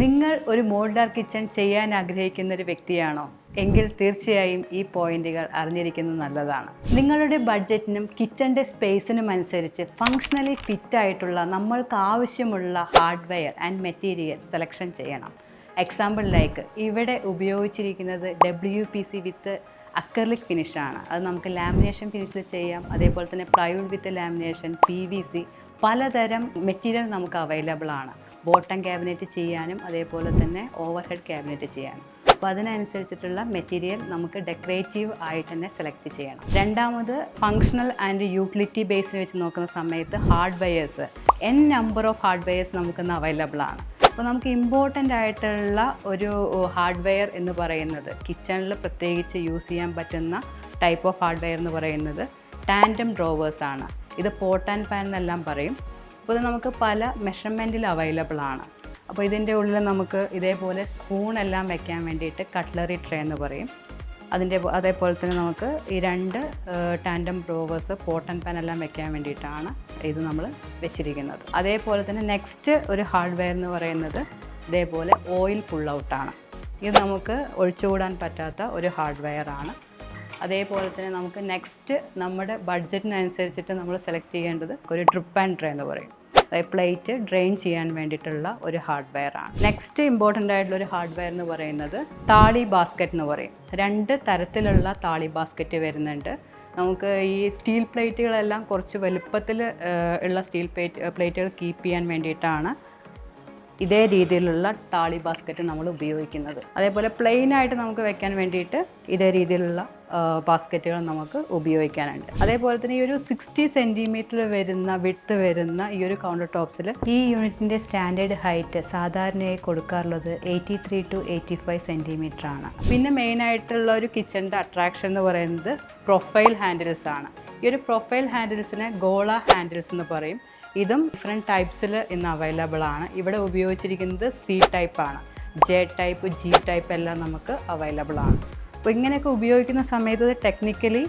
നിങ്ങൾ ഒരു modular kitchen ചെയ്യാൻ ആഗ്രഹിക്കുന്ന ഒരു വ്യക്തിയാണോ എങ്കിൽ തീർച്ചയായും ഈ പോയിന്റുകൾ അറിഞ്ഞിരിക്കുന്നത് നല്ലതാണ്. നിങ്ങളുടെ ബഡ്ജറ്റിനും കിച്ചൻ്റെ സ്പേസിനും അനുസരിച്ച് ഫങ്ഷണലി ഫിറ്റ് ആയിട്ടുള്ള നമ്മൾക്ക് ആവശ്യമുള്ള ഹാർഡ്വെയർ ആൻഡ് മെറ്റീരിയൽ സെലക്ഷൻ ചെയ്യണം. എക്സാമ്പിൾ ലൈക്ക് ഇവിടെ ഉപയോഗിച്ചിരിക്കുന്നത് WPC വിത്ത് അക്രലിക് ഫിനിഷാണ്. അത് നമുക്ക് ലാമിനേഷൻ ഫിനിഷിൽ ചെയ്യാം. അതേപോലെ തന്നെ പ്ലൈവുഡ് വിത്ത് ലാമിനേഷൻ, PVC, പലതരം മെറ്റീരിയൽ നമുക്ക് അവൈലബിൾ ആണ്. ബോട്ടം ക്യാബിനറ്റ് ചെയ്യാനും അതേപോലെ തന്നെ ഓവർഹെഡ് ക്യാബിനറ്റ് ചെയ്യാനും. അപ്പോൾ അതിനനുസരിച്ചിട്ടുള്ള മെറ്റീരിയൽ നമുക്ക് ഡെക്കറേറ്റീവ് ആയിട്ട് തന്നെ സെലക്ട് ചെയ്യണം. രണ്ടാമത് ഫങ്ഷണൽ ആൻഡ് യൂട്ടിലിറ്റി ബേസിൽ വെച്ച് നോക്കുന്ന സമയത്ത് ഹാർഡ്വെയേഴ്സ് നമ്പർ ഓഫ് ഹാർഡ്വെയേഴ്സ് നമുക്കിന്ന് അവൈലബിൾ ആണ്. അപ്പോൾ നമുക്ക് ഇമ്പോർട്ടൻ്റ് ആയിട്ടുള്ള ഒരു ഹാർഡ്വെയർ എന്ന് പറയുന്നത് കിച്ചണിൽ പ്രത്യേകിച്ച് യൂസ് ചെയ്യാൻ പറ്റുന്ന ടൈപ്പ് ഓഫ് ഹാർഡ്വെയർ എന്ന് പറയുന്നത് ടാൻഡം ഡ്രോവേഴ്സാണ്. ഇത് പോട്ട് ആൻഡ് പാൻ എന്നെല്ലാം പറയും. അപ്പോൾ ഇത് നമുക്ക് പല മെഷർമെൻറ്റിൽ അവൈലബിൾ ആണ്. അപ്പോൾ ഇതിൻ്റെ ഉള്ളിൽ നമുക്ക് ഇതേപോലെ സ്പൂണെല്ലാം വെക്കാൻ വേണ്ടിയിട്ട് കട്ട്ലറി ട്രേ എന്ന് പറയും. അതേപോലെ തന്നെ നമുക്ക് ഈ 2 tandem drawers pot and pan എല്ലാം വെക്കാൻ വേണ്ടിയിട്ടാണ് ഇത് നമ്മൾ വെച്ചിരിക്കുന്നത്. അതേപോലെ തന്നെ നെക്സ്റ്റ് ഒരു ഹാർഡ്വെയർ എന്ന് പറയുന്നത് ഇതേപോലെ ഓയിൽ പുൾ ഔട്ടാണ്. ഇത് നമുക്ക് ഒഴിച്ചുകൂടാൻ പറ്റാത്ത ഒരു ഹാർഡ്വെയർ ആണ്. അതേപോലെ തന്നെ നമുക്ക് നെക്സ്റ്റ് നമ്മുടെ ബഡ്ജറ്റിനനുസരിച്ചിട്ട് നമ്മൾ സെലക്ട് ചെയ്യേണ്ടത് ഒരു ഡ്രിപ്പ് ആൻഡ് ഡ്രൈ എന്ന് പറയും. അതായത് പ്ലേറ്റ് ഡ്രെയിൻ ചെയ്യാൻ വേണ്ടിയിട്ടുള്ള ഒരു ഹാർഡ്വെയർ ആണ്. നെക്സ്റ്റ് ഇമ്പോർട്ടൻ്റ് ആയിട്ടുള്ള ഒരു ഹാർഡ്വെയർ എന്ന് പറയുന്നത് താളി ബാസ്ക്കറ്റ് എന്ന് പറയും. 2 തരത്തിലുള്ള താളി ബാസ്ക്കറ്റ് വരുന്നുണ്ട്. നമുക്ക് ഈ സ്റ്റീൽ പ്ലേറ്റുകളെല്ലാം കുറച്ച് വലുപ്പത്തിൽ ഉള്ള സ്റ്റീൽ പ്ലേറ്റുകൾ കീപ്പ് ചെയ്യാൻ വേണ്ടിയിട്ടാണ് ഇതേ രീതിയിലുള്ള താളി ബാസ്ക്കറ്റ് നമ്മൾ ഉപയോഗിക്കുന്നത്. അതേപോലെ പ്ലെയിൻ ആയിട്ട് നമുക്ക് വെക്കാൻ വേണ്ടിയിട്ട് ഇതേ രീതിയിലുള്ള ബാസ്ക്കറ്റുകൾ നമുക്ക് ഉപയോഗിക്കാനുണ്ട്. അതേപോലെ തന്നെ ഈ ഒരു 60 സെൻറ്റിമീറ്റർ വരുന്ന വിഡ്ത്ത് വരുന്ന ഈ ഒരു കൗണ്ടർ ടോപ്സിൽ ഈ യൂണിറ്റിൻ്റെ സ്റ്റാൻഡേർഡ് ഹൈറ്റ് സാധാരണയായി കൊടുക്കാറുള്ളത് 83 to 85 സെൻറ്റിമീറ്റർ ആണ്. പിന്നെ മെയിനായിട്ടുള്ള ഒരു കിച്ചണിൻ്റെ അട്രാക്ഷൻ എന്ന് പറയുന്നത് പ്രൊഫൈൽ ഹാൻഡിൽസ് ആണ്. ഈ ഒരു പ്രൊഫൈൽ ഹാൻഡിൽസിനെ ഗോള ഹാൻഡിൽസ് എന്ന് പറയും. ഇതും ഡിഫറെൻറ്റ് ടൈപ്സിൽ ഇന്ന് അവൈലബിൾ ആണ്. ഇവിടെ ഉപയോഗിച്ചിരിക്കുന്നത് C ടൈപ്പാണ്. J ടൈപ്പ്, G ടൈപ്പ് എല്ലാം നമുക്ക് അവൈലബിൾ ആണ്. അപ്പോൾ ഇങ്ങനെയൊക്കെ ഉപയോഗിക്കുന്ന സമയത്ത് ടെക്നിക്കലി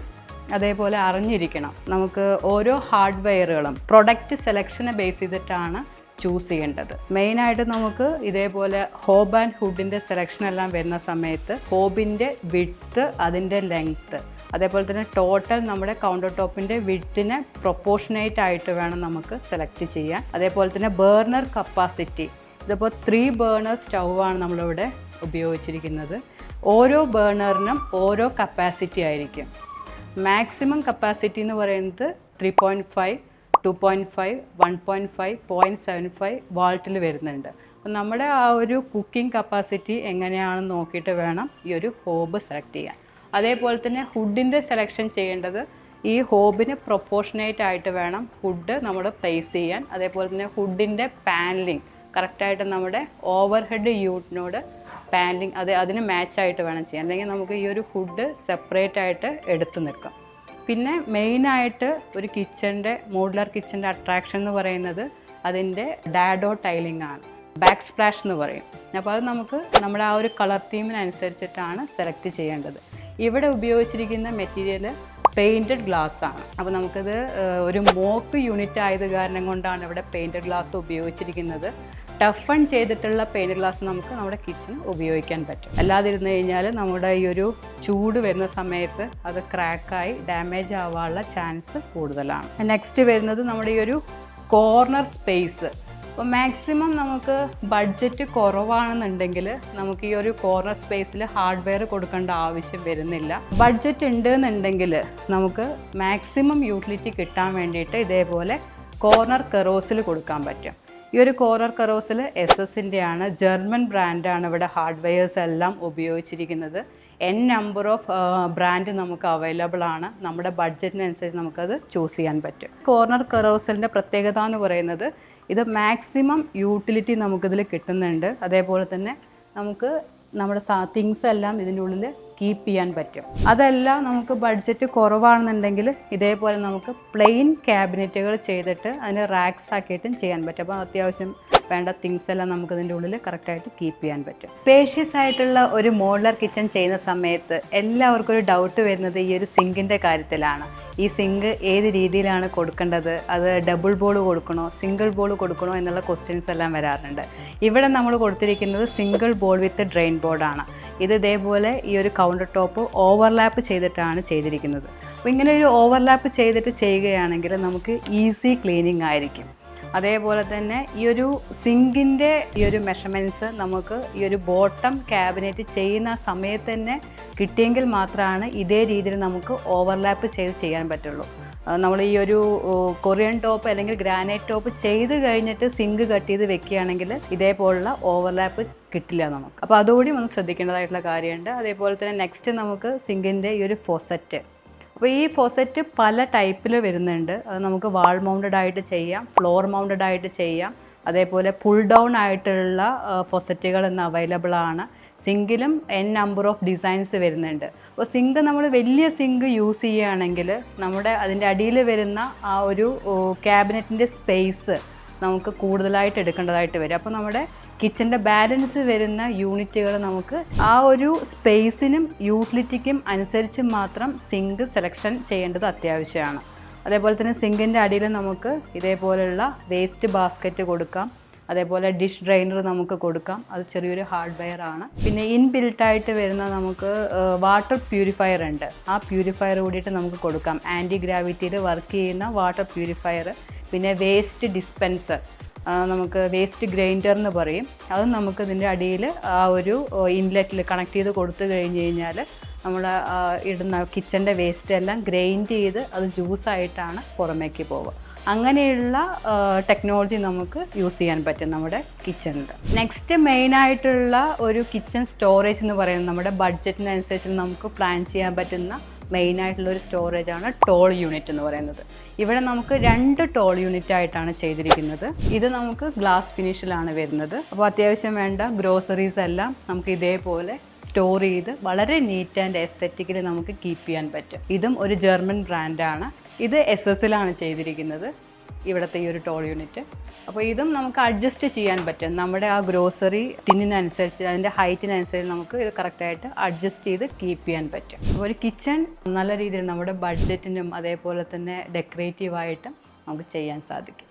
അതേപോലെ അറിഞ്ഞിരിക്കണം. നമുക്ക് ഓരോ ഹാർഡ്വെയറുകളും പ്രൊഡക്റ്റ് സെലക്ഷനെ ബേസ് ചെയ്തിട്ടാണ് ചൂസ് ചെയ്യേണ്ടത്. മെയിനായിട്ട് നമുക്ക് ഇതേപോലെ ഹോബ് ആൻഡ് ഹുഡിൻ്റെ സെലക്ഷൻ എല്ലാം വരുന്ന സമയത്ത് ഹോബിൻ്റെ വിഡ്ത്ത്, അതിൻ്റെ ലെങ്ത്ത്, അതേപോലെ തന്നെ ടോട്ടൽ നമ്മുടെ കൗണ്ടർ ടോപ്പിൻ്റെ വിഡ്ത്തിനെ പ്രൊപ്പോർഷനേറ്റ് ആയിട്ട് വേണം നമുക്ക് സെലക്ട് ചെയ്യാൻ. അതേപോലെ തന്നെ ബേർണർ കപ്പാസിറ്റി, ഇതിപ്പോൾ 3 ബേർണർ സ്റ്റൗവാണ് നമ്മളിവിടെ ഉപയോഗിച്ചിരിക്കുന്നത്. ഓരോ ബേർണറിനും ഓരോ കപ്പാസിറ്റി ആയിരിക്കും. മാക്സിമം കപ്പാസിറ്റി എന്ന് പറയുന്നത് 3.5, 2.5, 1.5, 0.75 വാൾട്ടിൽ വരുന്നുണ്ട്. അപ്പം നമ്മുടെ ആ ഒരു കുക്കിംഗ് കപ്പാസിറ്റി എങ്ങനെയാണെന്ന് നോക്കിയിട്ട് വേണം ഈ ഒരു ഹോബ് സെലക്ട് ചെയ്യാൻ. അതേപോലെ തന്നെ ഹുഡിൻ്റെ സെലക്ഷൻ ചെയ്യേണ്ടത് ഈ ഹോബിന് പ്രൊപ്പോർഷനേറ്റ് ആയിട്ട് വേണം ഹുഡ് നമ്മൾ പ്ലേസ് ചെയ്യാൻ. അതേപോലെ തന്നെ ഹുഡിൻ്റെ പാനലിങ് കറക്റ്റായിട്ട് നമ്മുടെ ഓവർ ഹെഡ് യൂണിറ്റിനോട് പാനലിങ് അതിന് മാച്ചായിട്ട് വേണം ചെയ്യാൻ. അല്ലെങ്കിൽ നമുക്ക് ഈ ഒരു ഹുഡ് സെപ്പറേറ്റ് ആയിട്ട് എടുത്തു നിൽക്കാം. പിന്നെ മെയിനായിട്ട് ഒരു മോഡുലാർ കിച്ചൻ്റെ അട്രാക്ഷൻ എന്ന് പറയുന്നത് അതിൻ്റെ ഡാഡോ ടൈലിംഗ് ആണ്. ബാക്ക് സ്പ്ലാഷ് എന്ന് പറയും. അപ്പോൾ അത് നമുക്ക് നമ്മുടെ ആ ഒരു കളർ തീമിനനുസരിച്ചിട്ടാണ് സെലക്ട് ചെയ്യേണ്ടത്. ഇവിടെ ഉപയോഗിച്ചിരിക്കുന്ന മെറ്റീരിയൽ പെയിൻറ്റഡ് ഗ്ലാസ് ആണ്. അപ്പോൾ നമുക്കത് ഒരു മോക്ക് യൂണിറ്റ് ആയത് കാരണം കൊണ്ടാണ് ഇവിടെ പെയിൻറ്റഡ് ഗ്ലാസ് ഉപയോഗിച്ചിരിക്കുന്നത്. ടഫൺ ചെയ്തിട്ടുള്ള പെയിൻറ്റഡ് ഗ്ലാസ് നമുക്ക് നമ്മുടെ കിച്ചൺ ഉപയോഗിക്കാൻ പറ്റും. അല്ലാതിരുന്ന് കഴിഞ്ഞാൽ നമ്മുടെ ഈ ഒരു ചൂട് വരുന്ന സമയത്ത് അത് ക്രാക്കായി ഡാമേജ് ആവാനുള്ള ചാൻസ് കൂടുതലാണ്. നെക്സ്റ്റ് വരുന്നത് നമ്മുടെ ഈ ഒരു കോർണർ സ്പേസ്. അപ്പോൾ മാക്സിമം നമുക്ക് ബഡ്ജറ്റ് കുറവാണെന്നുണ്ടെങ്കിൽ നമുക്ക് ഈ ഒരു കോർണർ സ്പേസിൽ ഹാർഡ്വെയർ കൊടുക്കേണ്ട ആവശ്യം വരുന്നില്ല. ബഡ്ജറ്റ് ഉണ്ട് എന്നുണ്ടെങ്കിൽ നമുക്ക് മാക്സിമം യൂട്ടിലിറ്റി കിട്ടാൻ വേണ്ടിയിട്ട് ഇതേപോലെ കോർണർ കറോസിൽ കൊടുക്കാൻ പറ്റും. ഈ ഒരു കോർണർ കറോസിൽ SS-ൻ്റെ ആണ്, ജർമ്മൻ ബ്രാൻഡാണ് ഇവിടെ ഹാർഡ്വെയർസ് എല്ലാം ഉപയോഗിച്ചിരിക്കുന്നത്. നമ്പർ ഓഫ് ബ്രാൻഡ് നമുക്ക് അവൈലബിൾ ആണ്. നമ്മുടെ ബഡ്ജറ്റിനനുസരിച്ച് നമുക്കത് ചൂസ് ചെയ്യാൻ പറ്റും. കോർണർ കറോസലിൻ്റെ പ്രത്യേകത എന്ന് പറയുന്നത് ഇത് മാക്സിമം യൂട്ടിലിറ്റി നമുക്കിതിൽ കിട്ടുന്നുണ്ട്. അതേപോലെ തന്നെ നമുക്ക് നമ്മുടെ തിങ്സ് എല്ലാം ഇതിൻ്റെ ഉള്ളിൽ കീപ്പ് ചെയ്യാൻ പറ്റും. അതല്ല നമുക്ക് ബഡ്ജറ്റ് കുറവാണെന്നുണ്ടെങ്കിൽ ഇതേപോലെ നമുക്ക് പ്ലെയിൻ ക്യാബിനറ്റുകൾ ചെയ്തിട്ട് അതിന് റാക്സ് ആക്കിയിട്ടും ചെയ്യാൻ പറ്റും. അപ്പോൾ അത്യാവശ്യം വേണ്ട തിങ്സ് എല്ലാം നമുക്ക് ഇതിൻ്റെ ഉള്ളിൽ കറക്റ്റായിട്ട് കീപ്പ് ചെയ്യാൻ പറ്റും. സ്പേഷ്യസ് ആയിട്ടുള്ള ഒരു മോഡുലർ കിച്ചൺ ചെയ്യുന്ന സമയത്ത് എല്ലാവർക്കും ഒരു ഡൗട്ട് വരുന്നത് ഈ ഒരു സിങ്കിൻ്റെ കാര്യത്തിലാണ്. ഈ സിങ്ക് ഏത് രീതിയിലാണ് കൊടുക്കേണ്ടത്, അത് ഡബിൾ ബോൾ കൊടുക്കണോ സിംഗിൾ ബോൾ കൊടുക്കണോ എന്നുള്ള ക്വസ്റ്റ്യൻസ് എല്ലാം വരാറുണ്ട്. ഇവിടെ നമ്മൾ കൊടുത്തിരിക്കുന്നത് സിംഗിൾ ബോൾ വിത്ത് ഡ്രെയിൻ ബോർഡാണ്. ഇത് ഇതേപോലെ ഈ ഒരു കൗണ്ടർ ടോപ്പ് ഓവർലാപ്പ് ചെയ്തിട്ടാണ് ചെയ്തിരിക്കുന്നത്. അപ്പോൾ ഇങ്ങനെ ഒരു ഓവർലാപ്പ് ചെയ്തിട്ട് ചെയ്യുകയാണെങ്കിൽ നമുക്ക് ഈസി ക്ലീനിങ് ആയിരിക്കും. അതേപോലെ തന്നെ ഈ ഒരു സിങ്കിൻ്റെ ഈ ഒരു മെഷർമെൻറ്റ്സ് നമുക്ക് ഈ ഒരു ബോട്ടം ക്യാബിനറ്റ് ചെയ്യുന്ന സമയത്ത് തന്നെ കിട്ടിയെങ്കിൽ മാത്രമാണ് ഇതേ രീതിയിൽ നമുക്ക് ഓവർലാപ്പ് ചെയ്ത് ചെയ്യാൻ പറ്റുള്ളൂ. നമ്മൾ ഈ ഒരു കൊറിയൻ ടോപ്പ് അല്ലെങ്കിൽ ഗ്രാനൈറ്റ് ടോപ്പ് ചെയ്ത് കഴിഞ്ഞിട്ട് സിങ്ക് കട്ട് ചെയ്ത് വെക്കുകയാണെങ്കിൽ ഇതേപോലുള്ള ഓവർലാപ്പ് കിട്ടില്ല നമുക്ക്. അപ്പോൾ അതുകൂടി ഒന്ന് ശ്രദ്ധിക്കേണ്ടതായിട്ടുള്ള കാര്യമുണ്ട്. അതേപോലെ തന്നെ നെക്സ്റ്റ് നമുക്ക് സിങ്കിൻ്റെ ഈ ഒരു ഫോസറ്റ്. അപ്പോൾ ഈ ഫോസറ്റ് പല ടൈപ്പിൽ വരുന്നുണ്ട്. അത് നമുക്ക് വാൾ മൗണ്ടഡ് ആയിട്ട് ചെയ്യാം, ഫ്ലോർ മൗണ്ടഡ് ആയിട്ട് ചെയ്യാം. അതേപോലെ പുൾ ഡൗൺ ആയിട്ടുള്ള ഫോസറ്റുകൾ ഇന്ന് അവൈലബിൾ ആണ്. സിങ്കിലും നമ്പർ ഓഫ് ഡിസൈൻസ് വരുന്നുണ്ട്. അപ്പോൾ സിങ്ക് നമ്മൾ വലിയ സിങ്ക് യൂസ് ചെയ്യുകയാണെങ്കിൽ നമ്മുടെ അതിൻ്റെ അടിയിൽ വരുന്ന ആ ഒരു ക്യാബിനറ്റിൻ്റെ സ്പേസ് നമുക്ക് കൂടുതലായിട്ട് എടുക്കേണ്ടതായിട്ട് വരും. അപ്പോൾ നമ്മുടെ കിച്ചൻ്റെ ബാലൻസ് വരുന്ന യൂണിറ്റുകൾ നമുക്ക് ആ ഒരു സ്പേസിനും യൂട്ടിലിറ്റിക്കും അനുസരിച്ച് മാത്രം സിങ്ക് സെലക്ഷൻ ചെയ്യേണ്ടത് അത്യാവശ്യമാണ്. അതേപോലെ തന്നെ സിങ്കിൻ്റെ അടിയിൽ നമുക്ക് ഇതേപോലെയുള്ള വേസ്റ്റ് ബാസ്ക്കറ്റ് കൊടുക്കാം. അതേപോലെ ഡിഷ് ഡ്രെയിനർ നമുക്ക് കൊടുക്കാം. അത് ചെറിയൊരു ഹാർഡ്വെയർ ആണ്. പിന്നെ ഇൻബിൽട്ടായിട്ട് വരുന്ന നമുക്ക് വാട്ടർ പ്യൂരിഫയർ ഉണ്ട്. ആ പ്യൂരിഫയർ കൂടിയിട്ട് നമുക്ക് കൊടുക്കാം. ആൻറ്റി ഗ്രാവിറ്റിയിൽ വർക്ക് ചെയ്യുന്ന വാട്ടർ പ്യൂരിഫയർ. പിന്നെ വേസ്റ്റ് ഡിസ്പെൻസർ, നമുക്ക് വേസ്റ്റ് ഗ്രൈൻഡർ എന്ന് പറയും. അത് നമുക്ക് ഇതിൻ്റെ അടിയിൽ ആ ഒരു ഇൻലെറ്റിൽ കണക്ട് ചെയ്ത് കൊടുത്തു കഴിഞ്ഞ് കഴിഞ്ഞാൽ നമ്മൾ ഇടുന്ന കിച്ചൻ്റെ വേസ്റ്റ് എല്ലാം ഗ്രൈൻഡ് ചെയ്ത് അത് ജ്യൂസായിട്ടാണ് പുറമേക്ക് പോവുക. അങ്ങനെയുള്ള ടെക്നോളജി നമുക്ക് യൂസ് ചെയ്യാൻ പറ്റും നമ്മുടെ കിച്ചണിൽ. നെക്സ്റ്റ് മെയിനായിട്ടുള്ള ഒരു കിച്ചൺ സ്റ്റോറേജ് എന്ന് പറയുന്നത് നമ്മുടെ ബഡ്ജറ്റിനനുസരിച്ച് നമുക്ക് പ്ലാൻ ചെയ്യാൻ പറ്റുന്ന മെയിനായിട്ടുള്ളൊരു സ്റ്റോറേജാണ് ടോൾ യൂണിറ്റ് എന്ന് പറയുന്നത്. ഇവിടെ നമുക്ക് 2 ടോൾ യൂണിറ്റ് ആയിട്ടാണ് ചെയ്തിരിക്കുന്നത്. ഇത് നമുക്ക് ഗ്ലാസ് ഫിനിഷിലാണ് വരുന്നത്. അപ്പോൾ അത്യാവശ്യം വേണ്ട ഗ്രോസറീസ് എല്ലാം നമുക്ക് ഇതേപോലെ സ്റ്റോർ ചെയ്ത് വളരെ നീറ്റ് ആൻഡ് എസ്തെറ്റിക്കലി നമുക്ക് കീപ്പ് ചെയ്യാൻ പറ്റും. ഇതും ഒരു ജർമ്മൻ ബ്രാൻഡാണ്. ഇത് SS-ലാണ് ചെയ്തിരിക്കുന്നത്, ഇവിടുത്തെ ഈ ഒരു ടോൾ യൂണിറ്റ്. അപ്പോൾ ഇതും നമുക്ക് അഡ്ജസ്റ്റ് ചെയ്യാൻ പറ്റും. നമ്മുടെ ആ ഗ്രോസറി ടിന്നിനനുസരിച്ച് അതിൻ്റെ ഹൈറ്റിനനുസരിച്ച് നമുക്ക് ഇത് കറക്റ്റായിട്ട് അഡ്ജസ്റ്റ് ചെയ്ത് കീപ്പ് ചെയ്യാൻ പറ്റും. അപ്പോൾ ഒരു കിച്ചൺ നല്ല രീതിയിൽ നമ്മുടെ ബഡ്ജറ്റിനും അതേപോലെ തന്നെ ഡെക്കറേറ്റീവായിട്ടും നമുക്ക് ചെയ്യാൻ സാധിക്കും.